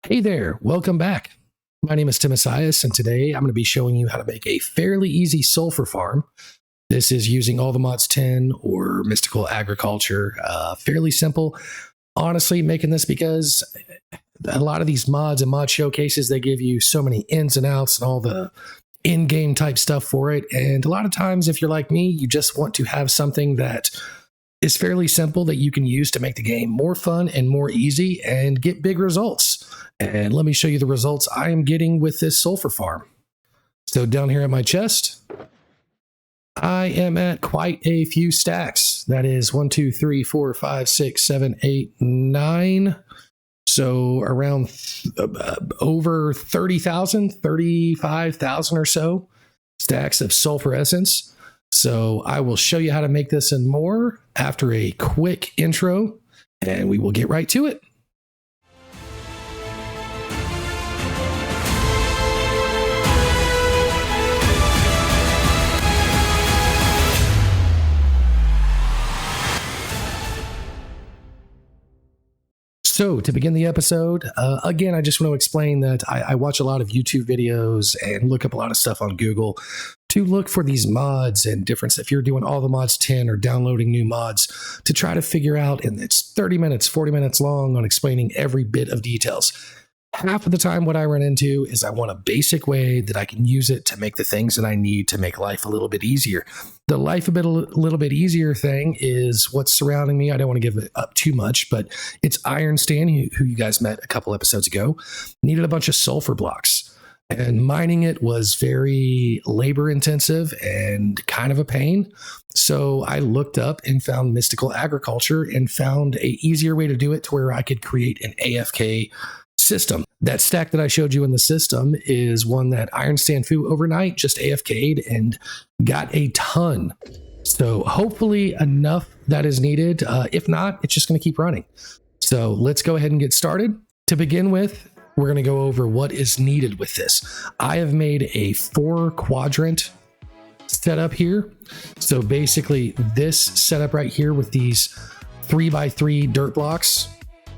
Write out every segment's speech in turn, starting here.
Hey there, welcome back. My name is Timasius, and today I'm going to be showing you how to make a fairly easy sulfur farm. This is using all the mods 10 or mystical agriculture. Fairly simple. Honestly, making this because a lot of these mods and mod showcases, they give you so many ins and outs and all the in-game type stuff for it. And a lot of times, if you're like me, you just want to have something that is fairly simple that you can use to make the game more fun and more easy and get big results. And let me show you the results I am getting with this sulfur farm. So down here at my chest, I am at quite a few stacks. That is 1, 2, 3, 4, 5, 6, 7, 8, 9. So around over 30,000, 35,000 or so stacks of sulfur essence. So I will show you how to make this and more after a quick intro, and we will get right to it. So to begin the episode, again, I just want to explain that I watch a lot of YouTube videos and look up a lot of stuff on Google to look for these mods and difference. If you're doing all the mods 10 or downloading new mods to try to figure out, and it's 30 minutes, 40 minutes long on explaining every bit of details. Half of the time what I run into is I want a basic way that I can use it to make the things that I need to make life a little bit easier. The life a little bit easier thing is what's surrounding me. I don't want to give it up too much, but it's Iron Stan, who you guys met a couple episodes ago, needed a bunch of sulfur blocks. And mining it was very labor intensive and kind of a pain. So I looked up and found mystical agriculture and found an easier way to do it to where I could create an AFK system. That stack that I showed you in the system is one that Iron Stan Fu overnight just AFK'd and got a ton. So hopefully enough that is needed. If not, it's just going to keep running. So let's go ahead and get started. To begin with, we're going to go over what is needed with this. I have made a 4-quadrant setup here. So basically this setup right here with these 3x3 dirt blocks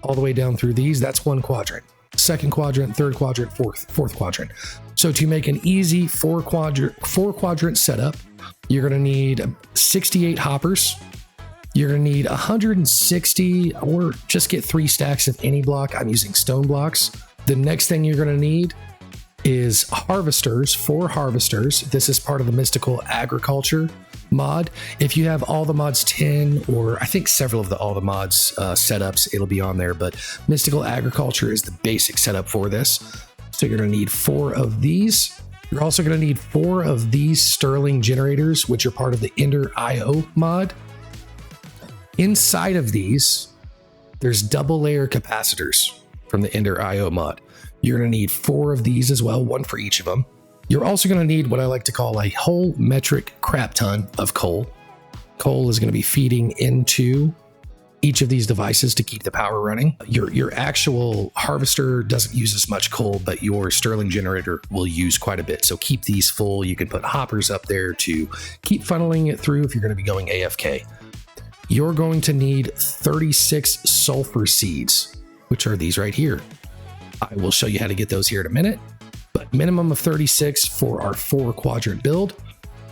all the way down through these, that's one quadrant. Second quadrant, third quadrant, fourth quadrant. So to make an easy 4-quadrant setup, you're going to need 68 hoppers. You're going to need 160, or just get 3 stacks of any block. I'm using stone blocks. The next thing you're going to need is harvesters, 4 harvesters. This is part of the mystical agriculture mod. If you have all the mods 10, or I think several of all the mods setups, it'll be on there, but mystical agriculture is the basic setup for this. So you're going to need 4 of these. You're also going to need 4 of these Sterling generators, which are part of the Ender IO mod. Inside of these, there's double layer capacitors from the Ender IO mod. You're going to need 4 of these as well, 1 for each of them. You're also going to need what I like to call a whole metric crap ton of coal. Coal is going to be feeding into each of these devices to keep the power running. Your actual harvester doesn't use as much coal, but your Sterling generator will use quite a bit. So keep these full. You can put hoppers up there to keep funneling it through if you're going to be going AFK. You're going to need 36 sulfur seeds, which are these right here. I will show you how to get those here in a minute. But minimum of 36 for our 4-quadrant build.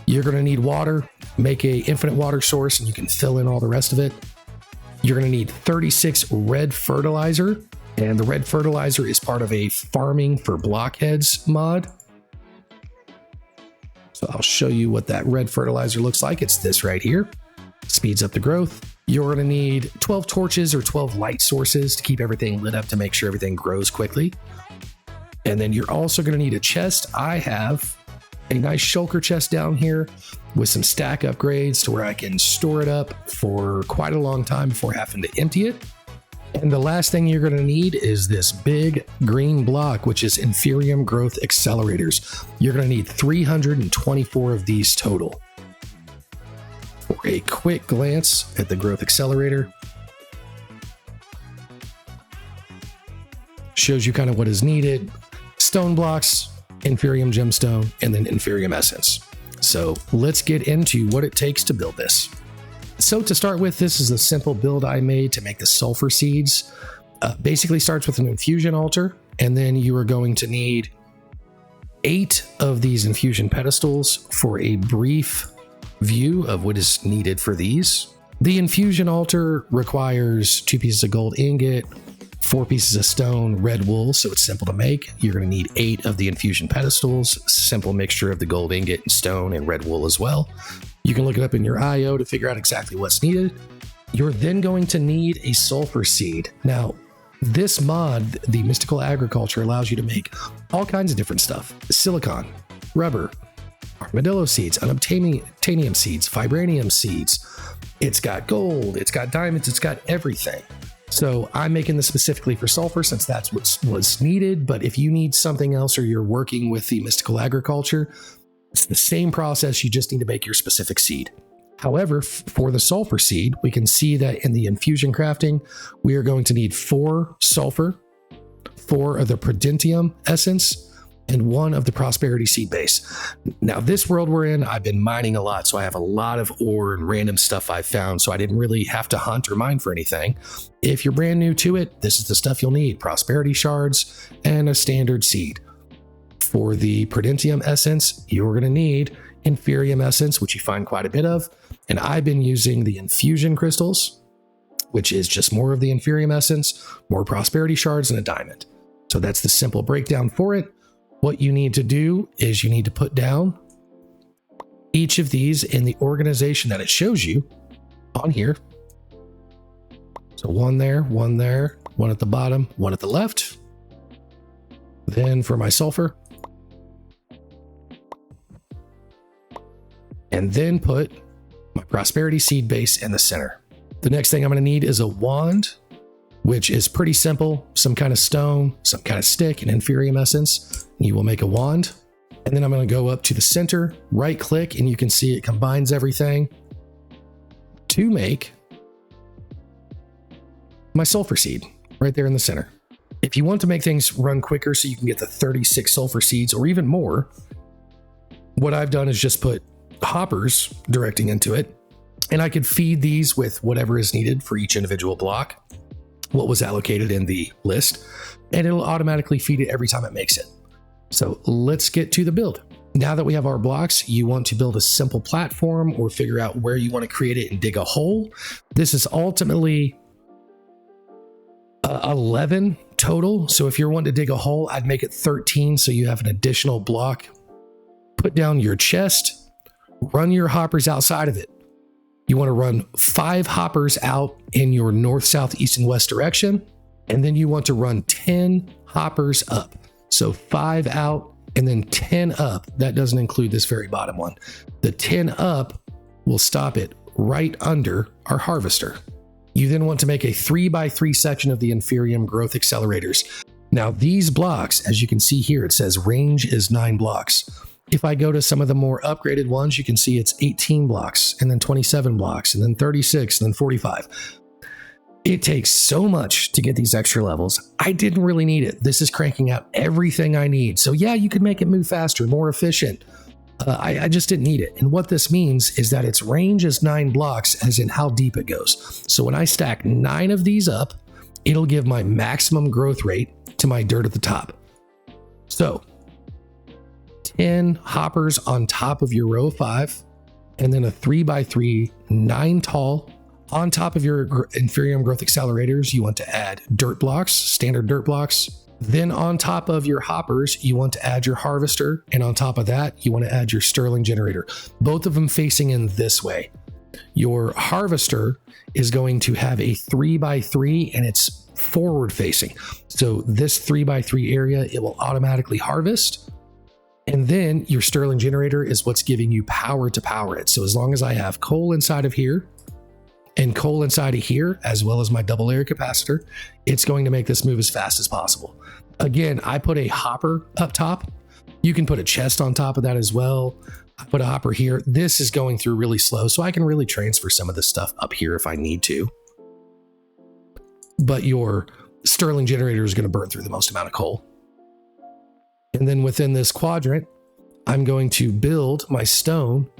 You're going to need water. Make a infinite water source and you can fill in all the rest of it. You're going to need 36 red fertilizer, and the red fertilizer is part of a farming for blockheads mod. So I'll show you what that red fertilizer looks like. It's this right here. Speeds up the growth. You're going to need 12 torches or 12 light sources to keep everything lit up to make sure everything grows quickly. And then you're also going to need a chest. I have a nice shulker chest down here with some stack upgrades to where I can store it up for quite a long time before having to empty it. And the last thing you're going to need is this big green block, which is Inferium Growth Accelerators. You're going to need 324 of these total. For a quick glance at the growth accelerator, shows you kind of what is needed. Stone blocks, Inferium gemstone, and then Inferium essence. So let's get into what it takes to build this. So to start with, this is a simple build I made to make the sulfur seeds. Basically starts with an infusion altar And then you are going to need 8 of these infusion pedestals for a brief view of what is needed for these. The infusion altar requires 2 pieces of gold ingot, 4 pieces of stone, red wool, so it's simple to make. You're going to need 8 of the infusion pedestals, simple mixture of the gold ingot and stone and red wool as well. You can look it up in your IO to figure out exactly what's needed. You're then going to need a sulfur seed. Now, this mod, the Mystical Agriculture, allows you to make all kinds of different stuff. Silicon, rubber, armadillo seeds, unobtainium seeds, vibranium seeds. It's got gold, it's got diamonds, it's got everything. So I'm making this specifically for sulfur since that's what's needed. But if you need something else or you're working with the Mystical Agriculture, it's the same process. You just need to make your specific seed. However, for the sulfur seed, we can see that in the infusion crafting, we are going to need 4 sulfur, 4 of the prudentium essence, and 1 of the prosperity seed base. Now, this world we're in, I've been mining a lot, so I have a lot of ore and random stuff I've found, so I didn't really have to hunt or mine for anything. If you're brand new to it, this is the stuff you'll need: prosperity shards and a standard seed. For the prudentium essence, you're going to need inferium essence, which you find quite a bit of, and I've been using the infusion crystals, which is just more of the inferium essence, more prosperity shards, and a diamond. So that's the simple breakdown for it. What you need to do is you need to put down each of these in the organization that it shows you on here. So 1 there, 1 there, 1 at the bottom, 1 at the left. Then for my sulfur. And then put my prosperity seed base in the center. The next thing I'm going to need is a wand, which is pretty simple. Some kind of stone, some kind of stick, and inferium essence. You will make a wand. And then I'm going to go up to the center, right click, and you can see it combines everything to make my sulfur seed right there in the center. If you want to make things run quicker so you can get the 36 sulfur seeds or even more, what I've done is just put hoppers directing into it, and I could feed these with whatever is needed for each individual block, what was allocated in the list, and it'll automatically feed it every time it makes it. So let's get to the build. Now that we have our blocks, you want to build a simple platform or figure out where you want to create it and dig a hole. This is ultimately 11 total. So if you're wanting to dig a hole, I'd make it 13 so you have an additional block. Put down your chest, run your hoppers outside of it. You want to run 5 hoppers out in your north, south, east, and west direction. And then you want to run 10 hoppers up. So 5 out and then 10 up. That doesn't include this very bottom one. The 10 up will stop it right under our harvester. You then want to make a 3x3 section of the Inferium Growth Accelerators. Now these blocks, as you can see here, it says range is 9 blocks. If I go to some of the more upgraded ones, you can see it's 18 blocks and then 27 blocks and then 36 and then 45. It takes so much to get these extra levels. I didn't really need it. This is cranking out everything I need. So yeah, you could make it move faster, more efficient. I just didn't need it. And what this means is that its range is 9 blocks, as in how deep it goes. So when I stack 9 of these up, it'll give my maximum growth rate to my dirt at the top. So 10 hoppers on top of your row of 5, and then a 3x3, 9 tall. On top of your Inferium Growth Accelerators, you want to add dirt blocks, standard dirt blocks. Then on top of your hoppers, you want to add your harvester. And on top of that, you want to add your sterling generator, both of them facing in this way. Your harvester is going to have a 3x3 and it's forward facing. So this 3x3 area, it will automatically harvest. And then your sterling generator is what's giving you power to power it. So as long as I have coal inside of here and coal inside of here, as well as my double layer capacitor, it's going to make this move as fast as possible. Again, I put a hopper up top. You can put a chest on top of that as well. I put a hopper here. This is going through really slow, so I can really transfer some of this stuff up here if I need to. But your sterling generator is going to burn through the most amount of coal. And then within this quadrant, I'm going to build my stone,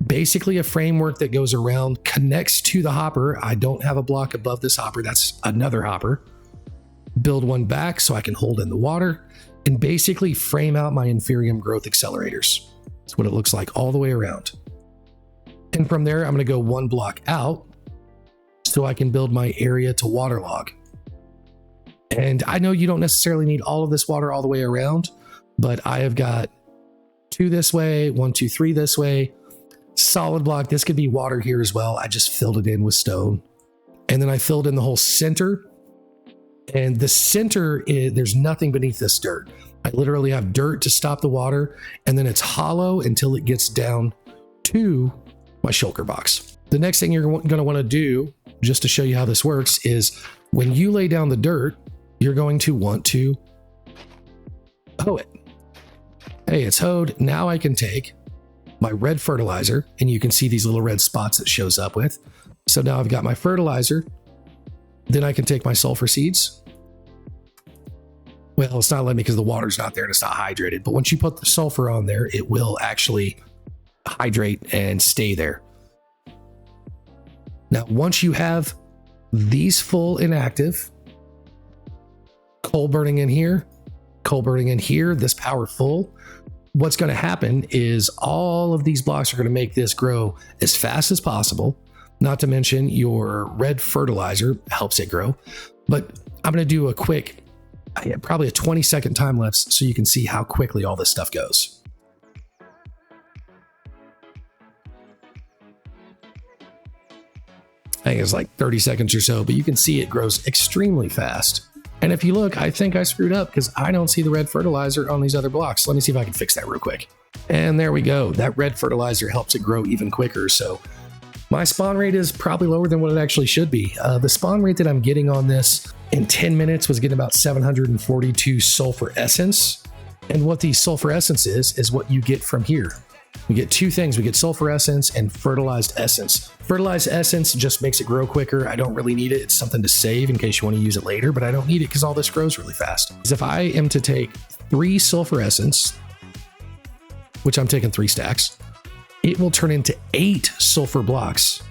basically a framework that goes around, connects to the hopper. I don't have a block above this hopper. That's another hopper. build one back so I can hold in the water, and basically frame out my Inferium Growth Accelerators. That's what it looks like all the way around. And from there, I'm going to go one block out so I can build my area to waterlog. And I know you don't necessarily need all of this water all the way around, but I have got 2 this way, 1, 2, 3 this way, solid block. This could be water here as well. I just filled it in with stone. And then I filled in the whole center. And the center, there's nothing beneath this dirt. I literally have dirt to stop the water, and then it's hollow until it gets down to my shulker box. The next thing you're going to want to do, just to show you how this works, is when you lay down the dirt, you're going to want to hoe it. Hey, it's hoed. Now I can take my red fertilizer, and you can see these little red spots it shows up with. So now I've got my fertilizer. Then I can take my sulfur seeds. Well, it's not letting me because the water's not there and it's not hydrated. But once you put the sulfur on there, it will actually hydrate and stay there. Now, once you have these full and active, coal burning in here, coal burning in here, this power full, what's going to happen is all of these blocks are going to make this grow as fast as possible. Not to mention your red fertilizer helps it grow. But I'm going to do a quick, probably a 20-second time lapse so you can see how quickly all this stuff goes. I think it's like 30 seconds or so, but you can see it grows extremely fast. And if you look, I think I screwed up because I don't see the red fertilizer on these other blocks. Let me see if I can fix that real quick. And there we go. That red fertilizer helps it grow even quicker. So my spawn rate is probably lower than what it actually should be. The spawn rate that I'm getting on this in 10 minutes was getting about 742 sulfur essence. And what the sulfur essence is what you get from here. We get 2 things. We get sulfur essence and fertilized essence. Fertilized essence just makes it grow quicker. I don't really need it. It's something to save in case you want to use it later, but I don't need it because all this grows really fast. If I am to take 3 sulfur essence, which I'm taking 3 stacks, it will turn into 8 sulfur blocks.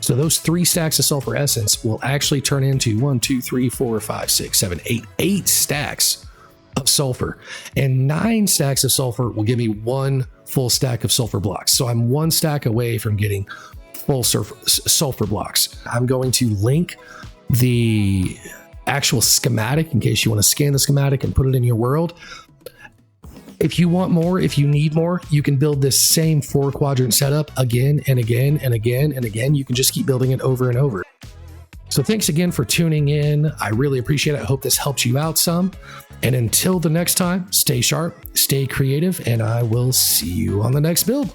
So those 3 stacks of sulfur essence will actually turn into 1, 2, 3, 4, 5, 6, 7, 8 stacks of sulfur. And 9 stacks of sulfur will give me 1 full stack of sulfur blocks. So I'm 1 stack away from getting full sulfur blocks. I'm going to link the actual schematic in case you want to scan the schematic and put it in your world. If you want more, if you need more, you can build this same 4-quadrant setup again and again and again and again. You can just keep building it over and over. So thanks again for tuning in. I really appreciate it. I hope this helped you out some. And until the next time, stay sharp, stay creative, and I will see you on the next build.